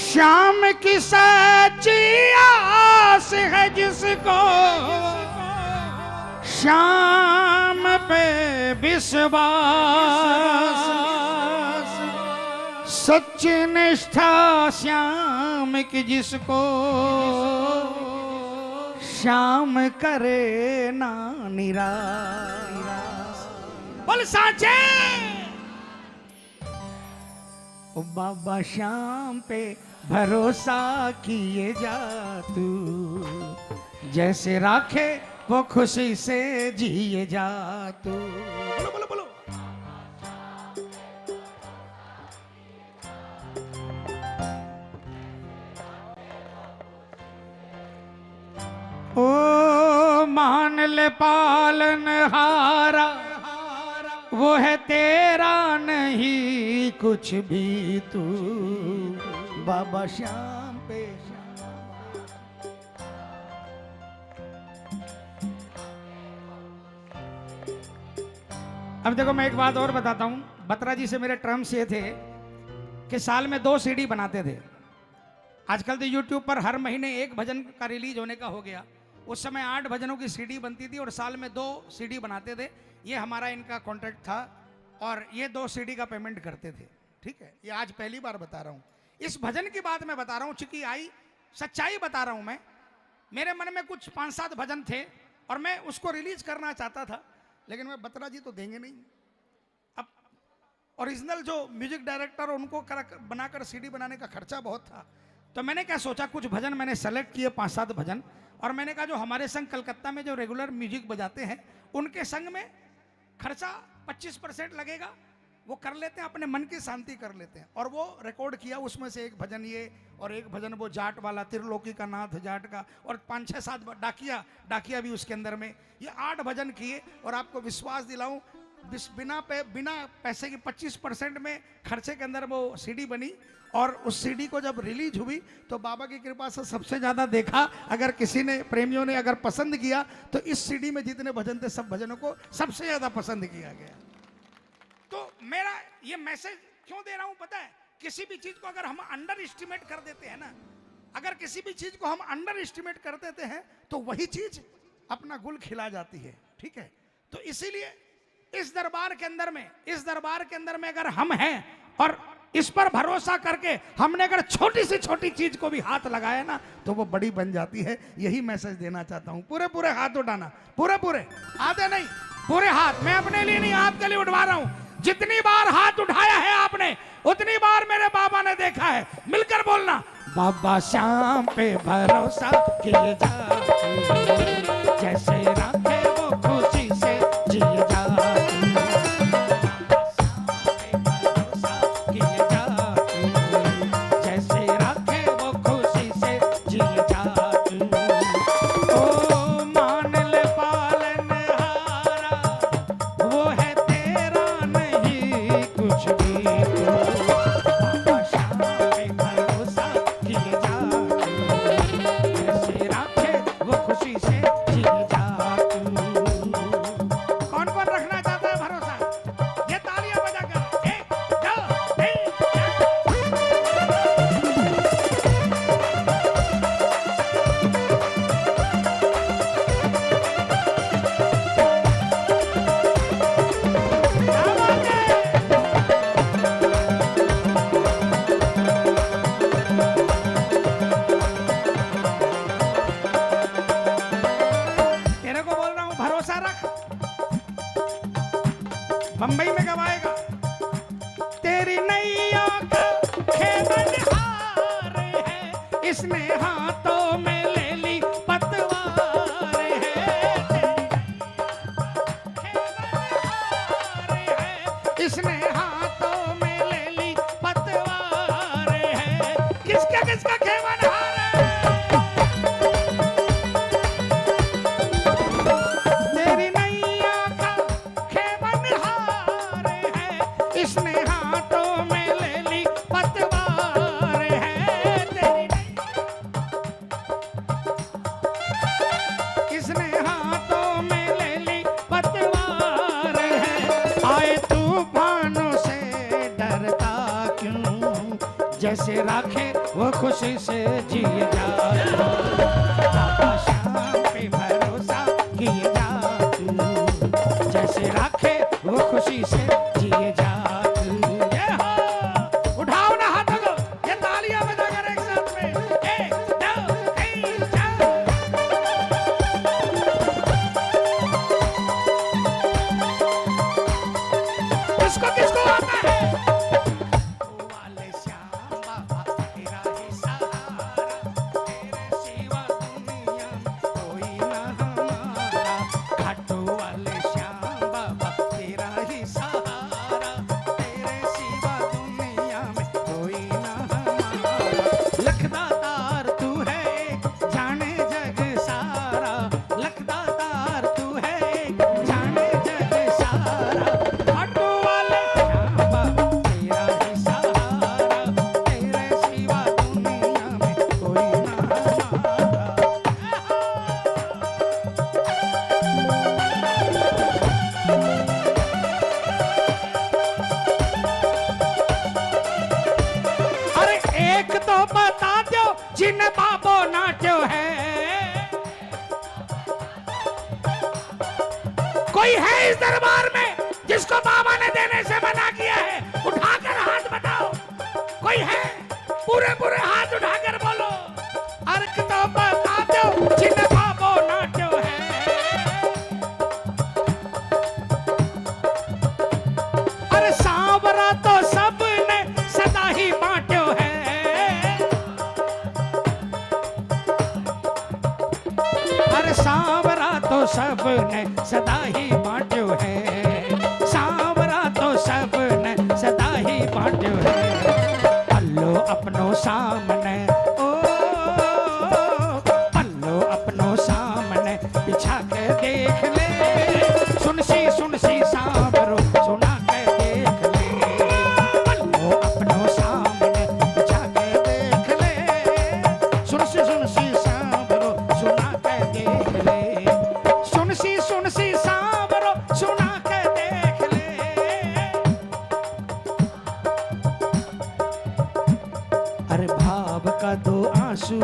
श्याम की सच्ची आस है जिसको श्याम पे विश्वास, सच्ची निष्ठा श्याम की जिसको श्याम करे ना निराश। बोल साचे ओ बाबा श्याम पे भरोसा किए जा तू, जैसे राखे वो खुशी से जिए जा तू। बोलो बोलो बोलो। ओ मान ले पालन हारा, वो है तेरा नहीं कुछ भी तू, बाबा श्याम पे। अब देखो मैं एक बात और बताता हूं। बत्रा जी से मेरे टर्म्स ये थे कि साल में 2 सीडी बनाते थे। आजकल तो यूट्यूब पर हर महीने 1 भजन का रिलीज होने का हो गया। उस समय 8 भजनों की सीडी बनती थी और साल में 2 सीडी बनाते थे। ये हमारा इनका कॉन्ट्रैक्ट था और ये 2 सीडी का पेमेंट करते थे। ठीक है, ये आज पहली बार बता रहा हूँ। इस भजन की बात मैं बता रहा हूँ चूंकि आई सच्चाई बता रहा हूँ मैं। मेरे मन में कुछ 5-7 भजन थे और मैं उसको रिलीज करना चाहता था, लेकिन मैं बत्रा जी तो देंगे नहीं। अब ओरिजिनल जो म्यूजिक डायरेक्टर उनको बनाकर सीडी बनाने का खर्चा बहुत था, तो मैंने क्या सोचा, कुछ भजन मैंने सेलेक्ट किए 5-7 भजन, और मैंने कहा जो हमारे संग कलकत्ता में जो रेगुलर म्यूजिक बजाते हैं उनके संग में खर्चा 25% लगेगा, वो कर लेते हैं, अपने मन की शांति कर लेते हैं। और वो रिकॉर्ड किया। उसमें से एक भजन ये और एक भजन वो जाट वाला, त्रिलोकी का नाथ जाट का, और 5-6-7 डाकिया भी उसके अंदर में। ये 8 भजन किए और आपको विश्वास दिलाऊं बिना पैसे की 25% में खर्चे के अंदर वो सीडी बनी। और उस सीडी को जब रिलीज हुई तो बाबा की कृपा से सबसे ज्यादा देखा। अगर किसी ने प्रेमियों ने अगर पसंद किया तो इस सीडी में जितने भजन थे सब भजनों को सबसे ज्यादा पसंद किया गया। तो मेरा ये मैसेज क्यों दे रहा हूं पता है, किसी भी चीज को अगर हम अंडर एस्टिमेट कर देते हैं ना, अगर किसी भी चीज को हम अंडर एस्टिमेट कर देते हैं तो वही चीज अपना गुल खिला जाती है। ठीक है, तो इसीलिए इस दरबार के अंदर में अगर हम हैं और इस पर भरोसा करके हमने अगर छोटी से छोटी चीज को भी हाथ लगाया ना तो वो बड़ी बन जाती है। यही मैसेज देना चाहता हूं। पूरे हाथ उठाना, पूरे आधे नहीं, पूरे हाथ। मैं अपने लिए नहीं, आपके लिए उठवा रहा हूं। जितनी बार हाथ उठाया है आपने उतनी बार मेरे बाबा ने देखा है। मिलकर बोलना, बाबा श्याम पे भरोसा किए जा, जैसे राखे वो खुशी से जिए जा। बंबई में गवाएगा, तेरी नैया का खेमनहार है, इसने हाथों में ले ली पतवार है। खेमनहार है, इसने हाथों में ले ली पतवार है। किसका खेमनहार है? तेरी नैया का खेमनहार है, इसने हाथों में ले ली पतवार है। तेरी इसने हाथों में ले ली पतवार है। आए तूफानों से डरता क्यों, जैसे राखे वो खुशी से जिए जा तू, बाबा श्याम पे भरोसा किए जा तू, जैसे राखे वो खुशी से जिए जा तू। ये हो, उठाओ ना हाथों को, ये तालियां बजाकर एक साथ में, 1 2 3 4। किसको किसको आता है? वाले श्याम बाबा तेरा ही सहारा, तेरे सिवा दुनिया में कोई ना हमारा। खाटू वाले श्याम बाबा तेरा ही सहारा, तेरे सिवा दुनिया में कोई ना हमारा। लखदातार तू है जाने जग सारा, लखदातार तू है जाने जग सारा। खाटू वाले श्याम बाबा तेरा ही सहारा, तेरे सिवा दुनिया में कोई ना हमारा। अरे एक तो बता दो जिन बाबो नाट्यो है, कोई है इस दरबार में जिसको बाबा ने देने से मना किया है? उठाकर हाथ बताओ, कोई है? पूरे पूरे हाथ उठाकर बोलो। अर्क तो बता दो जिन बाबो नाट्यो है। अरे सांवरा तो सबने सदा ही बांट्यो है। अरे सांवरा तो सबने सदा ही बांट्यो है, सांवरा तो सबने सदा ही बांट्यो है। पल्लो अपनो सामने ओ, पल्लो अपनो सामने बिछा के देख ले, सुनसी सांवरो सुना के देख ले। पल्लो अपनो सामने बिछा के देख ले, सुनसी सांवरो सुना के देख ले, सुनसी सांवरो सुना के देख ले। अरे भाव का दो आंसू,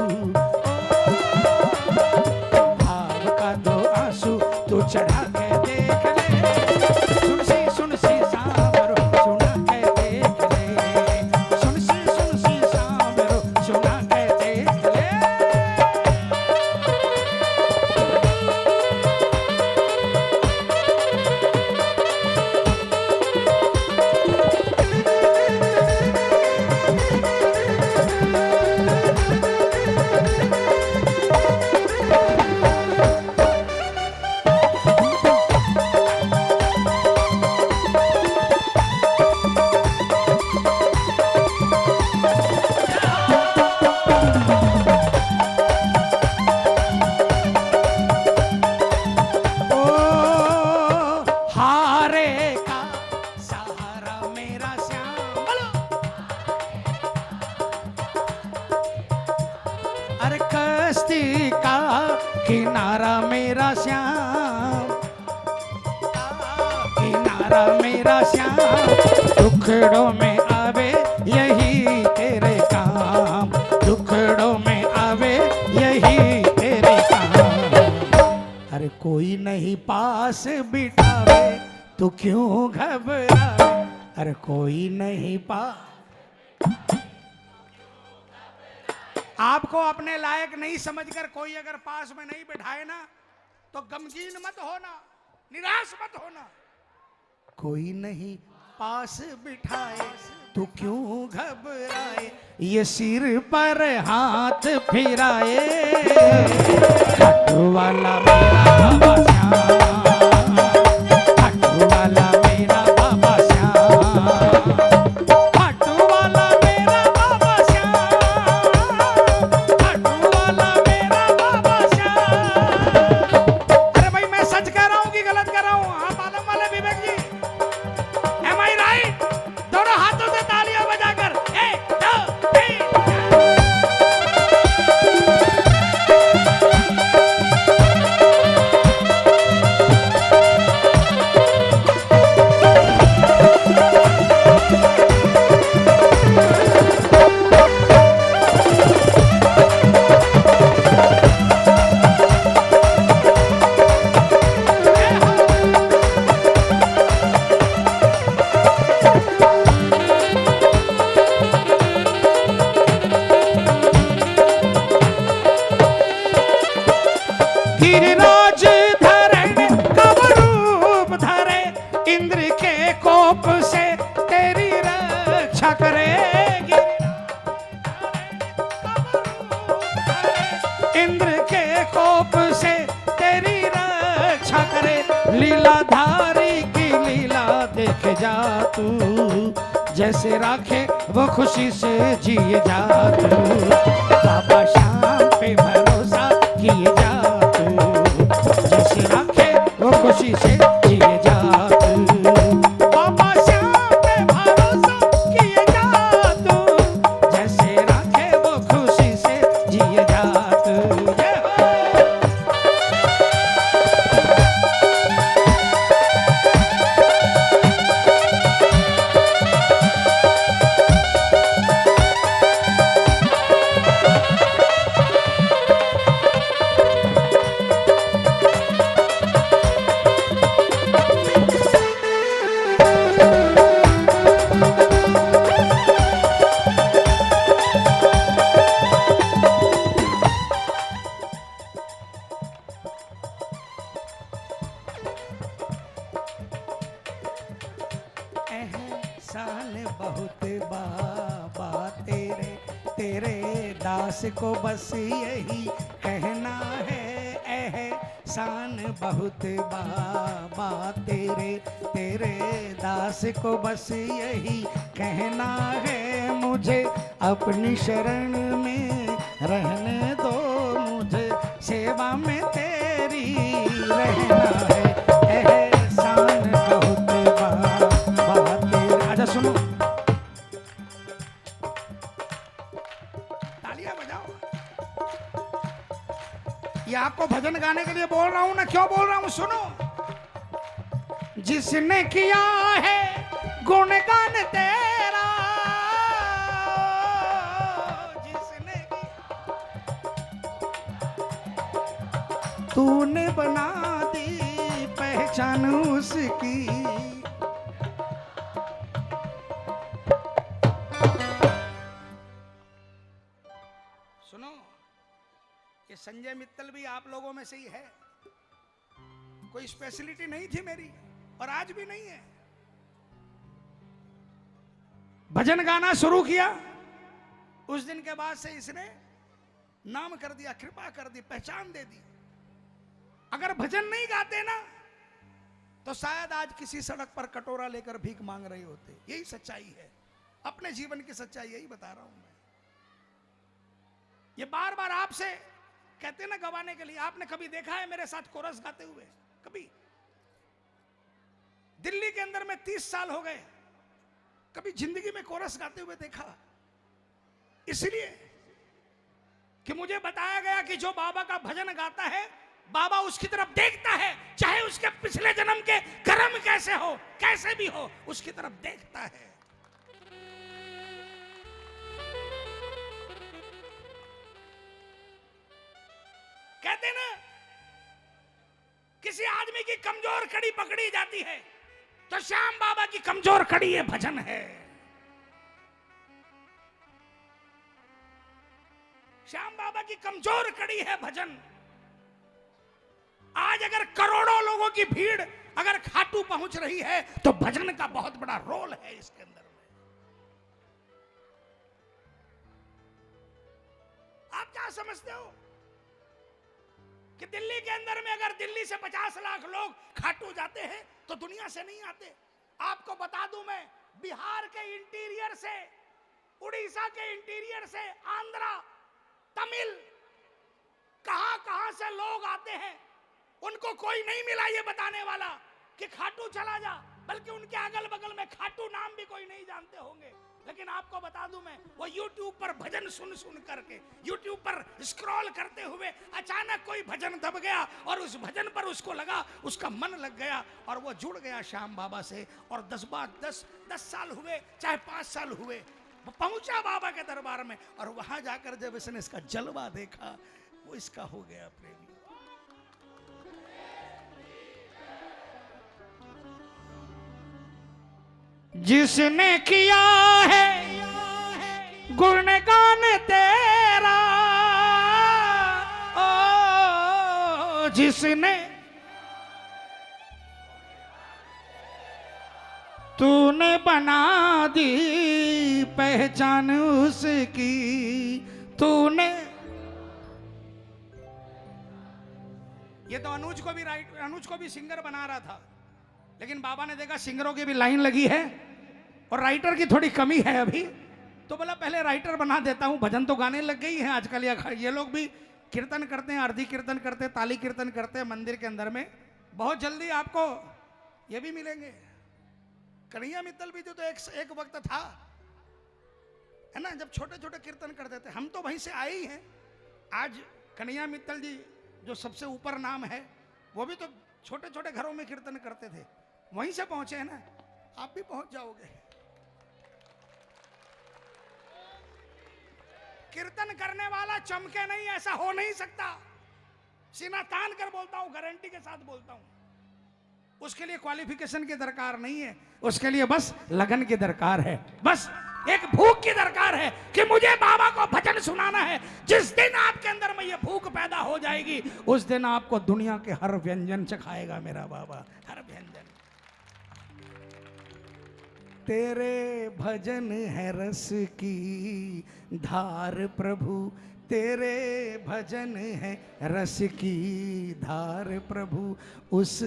भाव का दो आंसू तू चढ़ा के देख ले, सुनसी सांवरो सुना के देख ले, सुनसी सांवरो सुना के देख ले। किनारा मेरा श्याम, किनारा मेरा श्याम, दुखड़ों में आवे यही तेरे काम, दुखड़ों में आवे यही तेरे काम। अरे कोई नहीं पास बिठावे तू क्यों घबरावे, अरे कोई नहीं पास। आपको अपने लायक नहीं समझकर कोई अगर पास में नहीं बैठाए ना तो गमगीन मत होना, निराश मत होना। कोई नहीं पास बिठाए तू क्यों घबराए, ये सिर पर हाथ फिराए, खाटू वाला मेरा बाबा श्याम, खाटू वाला मेरा बाबा श्याम, खाटू वाला मेरा बाबा श्याम, खाटू वाला मेरा बाबा श्याम। अरे भाई मैं सच कह रहा हूँ कि गलत कह रहा हूँ? आप आलम वाले विवेक जी, एम आई राइट? दोनों हाथों से तालियां बजाकर 1 2 3। लीलाधारी की लीला देख जा तू, जैसे राखे वो खुशी से जिए जा तू, बाबा श्याम पे भरोसा किए जा तू, जैसे राखे वो खुशी से जिए जा तू, बाबा श्याम पे भरोसा किए जा तू, जैसे राखे वो खुशी से जिए जा तू। जय हो। एहसान बहुत बाबा तेरे, तेरे दास को बस यही कहना है, एहसान बहुत बाबा तेरे, तेरे दास को बस यही कहना है, मुझे अपनी शरण में रहने दो, मुझे सेवा में तेरी रहना है, एहसान बहुत बाबा तेरे। आजा सुनो, तालियां बजाओ। ये आपको भजन गाने के लिए बोल रहा हूं ना, क्यों बोल रहा हूं सुनो। जिसने किया है गुणगान तेरा, जिसने तूने बना दी पहचान उसकी, सुनो ये संजय मित्तल भी आप लोगों में से ही है, कोई स्पेशलिटी नहीं थी मेरी और आज भी नहीं है। भजन गाना शुरू किया, उस दिन के बाद से इसने नाम कर दिया, कृपा कर दी, पहचान दे दी। अगर भजन नहीं गाते ना तो शायद आज किसी सड़क पर कटोरा लेकर भीख मांग रहे होते। यही सच्चाई है, अपने जीवन की सच्चाई यही बता रहा हूं मैं। ये बार बार आपसे कहते ना गवाने के लिए, आपने कभी देखा है मेरे साथ कोरस गाते हुए? कभी? दिल्ली के अंदर में 30 साल हो गए, कभी जिंदगी में कोरस गाते हुए देखा? इसलिए कि मुझे बताया गया कि जो बाबा का भजन गाता है, बाबा उसकी तरफ देखता है, चाहे उसके पिछले जन्म के कर्म कैसे हो, कैसे भी हो, उसकी तरफ देखता है। कहते ना किसी आदमी की कमजोर कड़ी पकड़ी जाती है तो श्याम बाबा की कमजोर कड़ी ये भजन है। श्याम बाबा की कमजोर कड़ी है भजन। आज अगर करोड़ों लोगों की भीड़ अगर खाटू पहुंच रही है तो भजन का बहुत बड़ा रोल है इसके अंदर में। आप क्या समझते हो कि दिल्ली के अंदर में अगर दिल्ली से 50 लाख लोग खाटू जाते हैं तो दुनिया से नहीं आते? आपको बता दूं मैं, बिहार के इंटीरियर से, उड़ीसा के इंटीरियर से, आंध्रा, तमिल, कहां से लोग आते हैं, उनको कोई नहीं मिला ये बताने वाला कि खाटू चला जा, बल्कि उनके अगल बगल में खाटू नाम भी कोई नहीं जानते होंगे। लेकिन आपको बता दूं मैं, वो YouTube पर भजन सुन सुन करके, YouTube पर स्क्रॉल करते हुए अचानक कोई भजन दब गया और उस भजन पर उसको लगा, उसका मन लग गया और वो जुड़ गया श्याम बाबा से। और 10 साल हुए, चाहे 5 साल हुए, वो पहुंचा बाबा के दरबार में और वहां जाकर जब इसने इसका जलवा देखा, वो इसका हो गया प्रेमी। जिसने किया है गुणगान तेरा, ओ जिसने तूने बना दी पहचान उसकी, तूने ये तो अनुज को भी सिंगर बना रहा था, लेकिन बाबा ने देखा सिंगरों की भी लाइन लगी है और राइटर की थोड़ी कमी है अभी, तो बोला पहले राइटर बना देता हूं। भजन तो गाने लग गई हैं आजकल, ये लोग भी कीर्तन करते हैं, आरती कीर्तन करते हैं, ताली कीर्तन करते हैं मंदिर के अंदर में। बहुत जल्दी आपको ये भी मिलेंगे। कन्हैया मित्तल भी तो एक वक्त था, है ना, जब छोटे छोटे कीर्तन करते थे। हम तो वहीं से आए ही हैं। आज कन्हैया मित्तल जी जो सबसे ऊपर नाम है, वो भी तो छोटे छोटे घरों में कीर्तन करते थे, वहीं से पहुंचे हैं ना। आप भी पहुंच जाओगे। कीर्तन करने वाला चमके नहीं, ऐसा हो नहीं सकता। सीना तान कर बोलता हूं, गारंटी के साथ बोलता हूं। उसके लिए क्वालिफिकेशन की दरकार नहीं है, उसके लिए बस लगन की दरकार है, बस एक भूख की दरकार है कि मुझे बाबा को भजन सुनाना है। जिस दिन आपके अंदर में ये भूख पैदा हो जाएगी, उस दिन आपको दुनिया के हर व्यंजन चखाएगा मेरा बाबा, हर व्यंजन। तेरे भजन है रस की धार प्रभु, तेरे भजन है रस की धार प्रभु, उस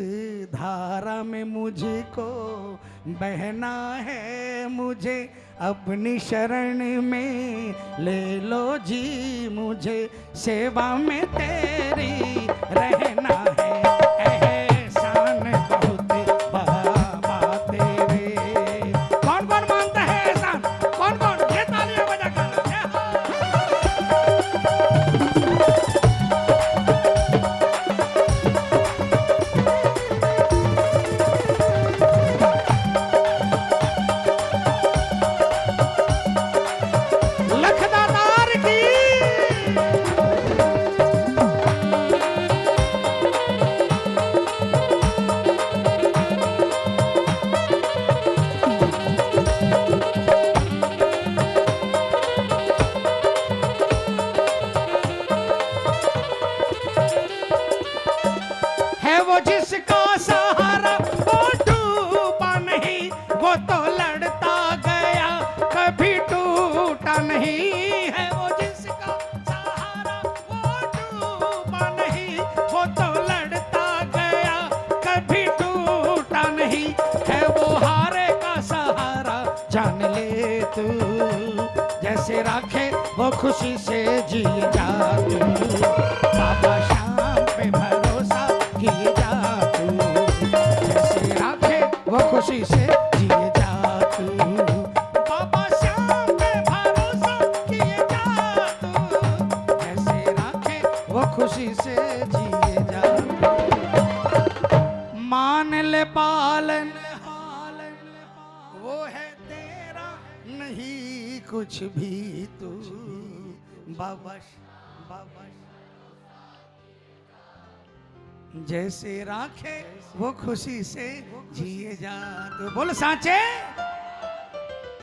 धारा में मुझको बहना है। मुझे अपनी शरण में ले लो जी, मुझे सेवा में तेरी रहना है। एहसान बहुत बाबा तेरे। कौन कौन मानता है एहसान? कौन कौन? ये तालियां बजा कर जैसे राखे वो खुशी से जिए जा तू, बाबा शाम पे भरोसा किए जा तू। जैसे राखे वो खुशी से जिए जा तू, बाबा शाम पे भरोसा किए जा तू। जैसे राखे वो खुशी से जिए जा तू। मान ले पालन वो है तेरा, नहीं कुछ भी तू बाबा। जैसे राखे वो खुशी से जिए जा तू। बोल साचे।